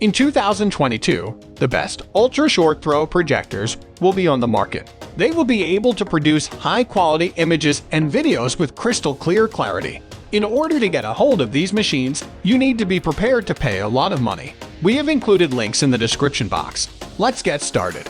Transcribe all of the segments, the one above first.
In 2022, the best ultra-short throw projectors will be on the market. They will be able to produce high-quality images and videos with crystal clear clarity. In order to get a hold of these machines, you need to be prepared to pay a lot of money. We have included links in the description box. Let's get started.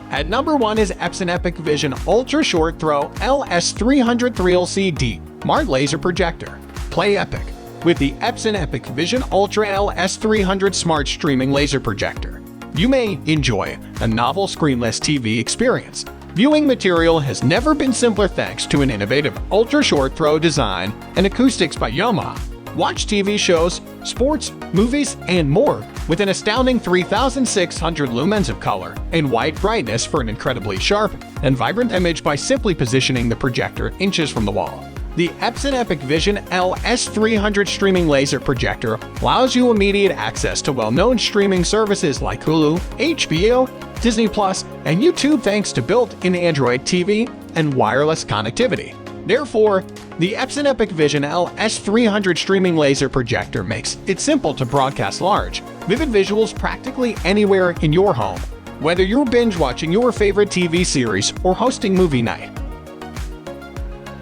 At number 1 is Epson EpiqVision Ultra Short Throw LS300 Smart Laser Projector. Play epic with the Epson EpiqVision Ultra LS300 Smart Streaming Laser Projector. You may enjoy a novel screenless TV experience. Viewing material has never been simpler thanks to an innovative ultra-short throw design and acoustics by Yamaha. Watch TV shows, sports, movies, and more with an astounding 3,600 lumens of color and white brightness for an incredibly sharp and vibrant image by simply positioning the projector inches from the wall. The Epson EpiqVision LS300 Streaming Laser Projector allows you immediate access to well-known streaming services like Hulu, HBO, Disney+, and YouTube thanks to built-in Android TV and wireless connectivity. Therefore, the Epson EpiqVision LS300 Streaming Laser Projector makes it simple to broadcast large, vivid visuals practically anywhere in your home, whether you're binge-watching your favorite TV series or hosting movie night.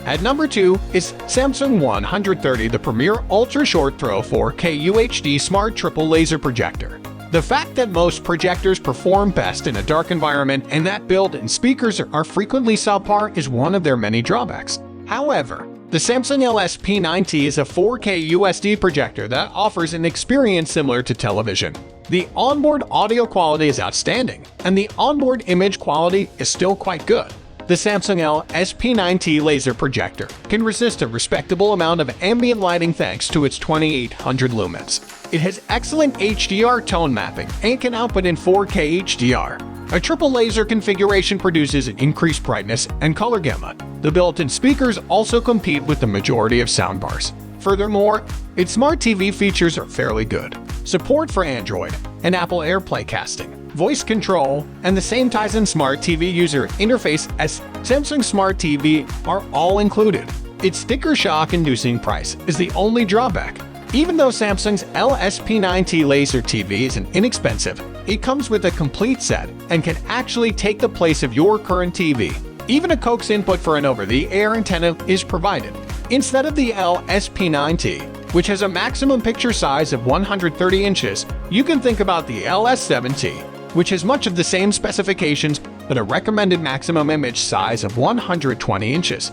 At number 2 is Samsung 130, the premier ultra-short throw 4K UHD Smart Triple Laser Projector. The fact that most projectors perform best in a dark environment and that built-in speakers are frequently subpar is one of their many drawbacks. However, the Samsung LS-P9T is a 4K UHD projector that offers an experience similar to television. The onboard audio quality is outstanding, and the onboard image quality is still quite good. The Samsung LS-P9T laser projector can resist a respectable amount of ambient lighting thanks to its 2,800 lumens. It has excellent HDR tone mapping and can output in 4K HDR. A triple laser configuration produces an increased brightness and color gamut. The built-in speakers also compete with the majority of soundbars. Furthermore, its smart TV features are fairly good. Support for Android and Apple AirPlay casting, voice control, and the same Tizen Smart TV user interface as Samsung Smart TV are all included. Its sticker shock-inducing price is the only drawback. Even though Samsung's LS-P9T laser TV isn't inexpensive, it comes with a complete set and can actually take the place of your current TV. Even a coax input for an over-the-air antenna is provided. Instead of the LS-P9T, which has a maximum picture size of 130 inches, you can think about the LS-7T, which has much of the same specifications but a recommended maximum image size of 120 inches.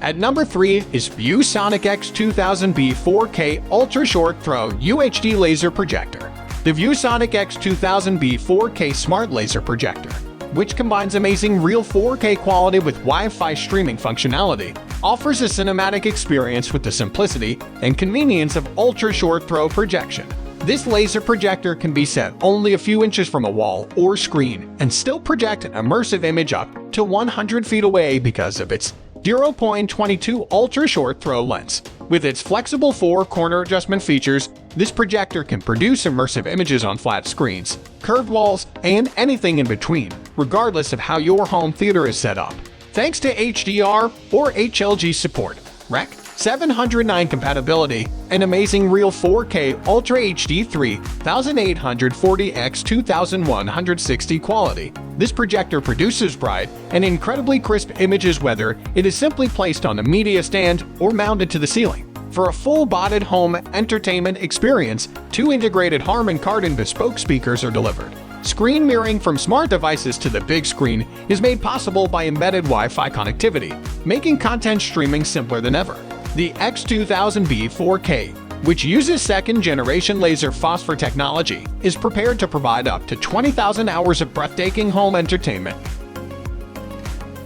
At number 3 is ViewSonic X2000B 4K Ultra Short Throw UHD Laser Projector. The ViewSonic X2000B 4K Smart Laser Projector, which combines amazing real 4K quality with Wi-Fi streaming functionality, offers a cinematic experience with the simplicity and convenience of ultra-short throw projection. This laser projector can be set only a few inches from a wall or screen and still project an immersive image up to 100 feet away because of its 0.22 ultra-short throw lens. With its flexible 4-corner adjustment features, this projector can produce immersive images on flat screens, curved walls, and anything in between, regardless of how your home theater is set up. Thanks to HDR or HLG support, Rec. 709 compatibility, and amazing real 4K Ultra HD 3840x2160 quality, this projector produces bright and incredibly crisp images whether it is simply placed on a media stand or mounted to the ceiling. For a full-bodied home entertainment experience, 2 integrated Harman Kardon bespoke speakers are delivered. Screen mirroring from smart devices to the big screen is made possible by embedded Wi-Fi connectivity, making content streaming simpler than ever. The X2000B 4K, which uses second-generation laser phosphor technology, is prepared to provide up to 20,000 hours of breathtaking home entertainment.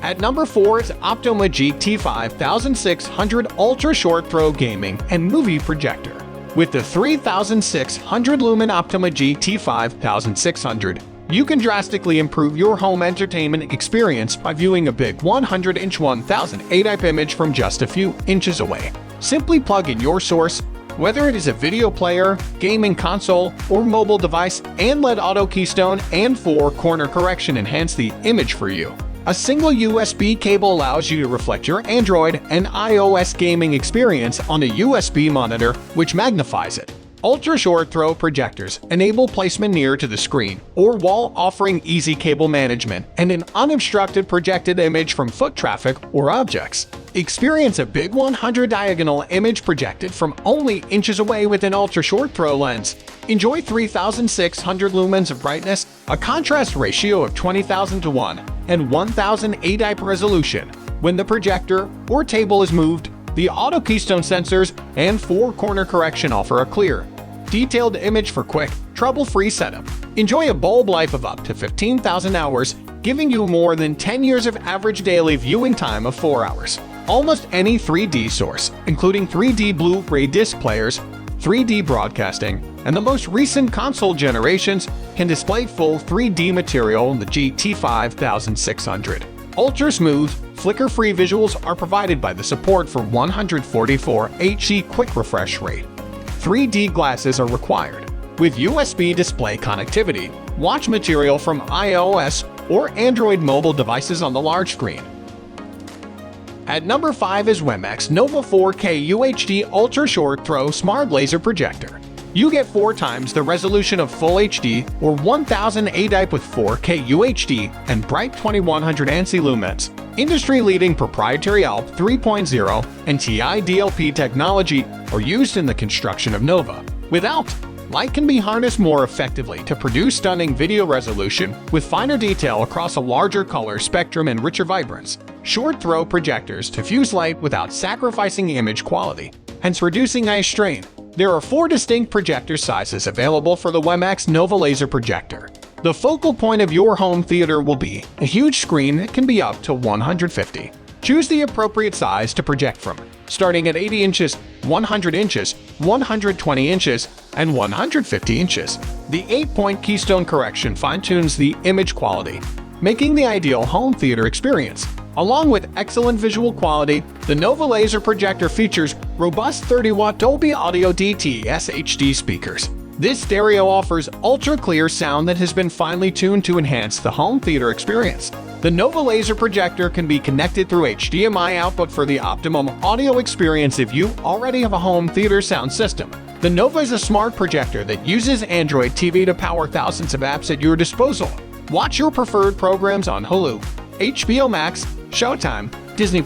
At number 4 is Optoma GT5600 Ultra Short Throw Gaming and Movie Projector. With the 3,600 lumen Optoma GT5600, you can drastically improve your home entertainment experience by viewing a big 100-inch 1080p image from just a few inches away. Simply plug in your source, whether it is a video player, gaming console, or mobile device, and let auto keystone and 4-corner correction enhance the image for you. A single USB cable allows you to reflect your Android and iOS gaming experience on a USB monitor, which magnifies it. Ultra-short throw projectors enable placement near to the screen or wall, offering easy cable management and an unobstructed projected image from foot traffic or objects. Experience a big 100 diagonal image projected from only inches away with an ultra-short throw lens. Enjoy 3,600 lumens of brightness, a contrast ratio of 20,000 to 1, and 1,000 ADIP resolution. When the projector or table is moved, the auto keystone sensors and 4-corner correction offer a clear, detailed image for quick, trouble-free setup. Enjoy a bulb life of up to 15,000 hours, giving you more than 10 years of average daily viewing time of 4 hours. Almost any 3D source, including 3D Blu-ray disc players, 3D broadcasting, and the most recent console generations, can display full 3D material in the GT5600. Ultra-smooth, flicker-free visuals are provided by the support for 144 Hz quick refresh rate. 3D glasses are required. With USB display connectivity, watch material from iOS or Android mobile devices on the large screen. At number 5 is Wemax Nova 4K UHD Ultra Short Throw Smart Laser Projector. You get 4 times the resolution of Full HD or 1000 ADIP with 4K UHD and bright 2100 ANSI lumens. Industry-leading proprietary ALP 3.0 and TI DLP technology are used in the construction of Nova. With ALP, light can be harnessed more effectively to produce stunning video resolution with finer detail across a larger color spectrum and richer vibrance. Short throw projectors diffuse light without sacrificing image quality, hence reducing eye strain. There are 4 distinct projector sizes available for the Wemax Nova Laser Projector. The focal point of your home theater will be a huge screen that can be up to 150. Choose the appropriate size to project from, starting at 80 inches, 100 inches, 120 inches, and 150 inches. The 8-point keystone correction fine-tunes the image quality, making the ideal home theater experience. Along with excellent visual quality, the Nova Laser Projector features robust 30-watt Dolby Audio DTS HD speakers. This stereo offers ultra-clear sound that has been finely tuned to enhance the home theater experience. The Nova Laser Projector can be connected through HDMI output for the optimum audio experience if you already have a home theater sound system. The Nova is a smart projector that uses Android TV to power thousands of apps at your disposal. Watch your preferred programs on Hulu, HBO Max, Showtime, Disney+,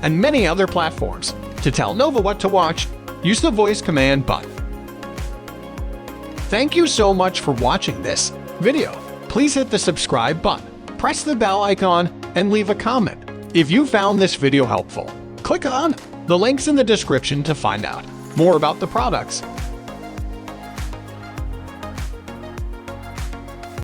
and many other platforms. To tell Nova what to watch, use the voice command button. Thank you so much for watching this video. Please hit the subscribe button, press the bell icon, and leave a comment. If you found this video helpful, click on the links in the description to find out more about the products